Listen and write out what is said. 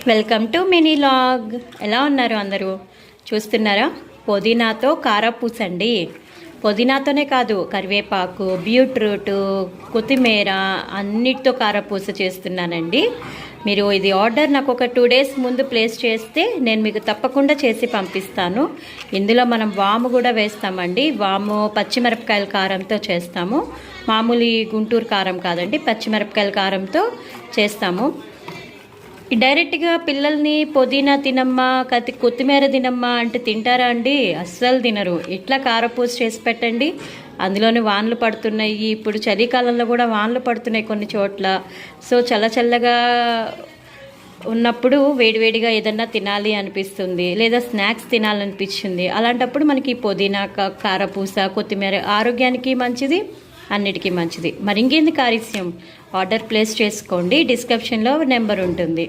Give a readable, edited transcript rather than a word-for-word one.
Welcome to mini log. ఎలా ఉన్నారు అందరూ? చూస్తున్నారా? పుదీనాతో కారపూస అండి. పుదీనాతోనే కాదు, కరివేపాకు, బీట్రూట్, కొత్తిమీర అన్నిటితో కారపూస చేస్తున్నానండి. మీరు ఇది ఆర్డర్ నాకు ఒక 2 days ముందు ప్లేస్ చేస్తే నేను మీకు తప్పకుండా చేసి పంపిస్తాను. ఇందులో మనం వాము కూడా వేస్తామండి. వాము పచ్చిమిరపకాయల కారంతో చేస్తాము. మామూలు గుంటూరు కారం కాదండి, పచ్చిమిరపకాయల కారంతో చేస్తాము. డైరెక్ట్గా పిల్లల్ని పుదీనా తినమ్మా, కొత్తిమీర తినమ్మా అంటే తింటారా అండి? అస్సలు తినరు. ఇట్లా కారపూస చేసి పెట్టండి. అందులోనే వానలు పడుతున్నాయి. ఇప్పుడు చలికాలంలో కూడా వానలు పడుతున్నాయి కొన్ని చోట్ల. సో చల్లగా ఉన్నప్పుడు వేడివేడిగా ఏదన్నా తినాలి అనిపిస్తుంది, లేదా స్నాక్స్ తినాలనిపించింది. అలాంటప్పుడు మనకి పుదీనా కారపూస, కొత్తిమీర ఆరోగ్యానికి మంచిది, అన్నిటికీ మంచిది. మరి ఇంకేంది ఆలస్యం, ఆర్డర్ ప్లేస్ చేసుకోండి. డిస్క్రిప్షన్లో నెంబర్ ఉంటుంది.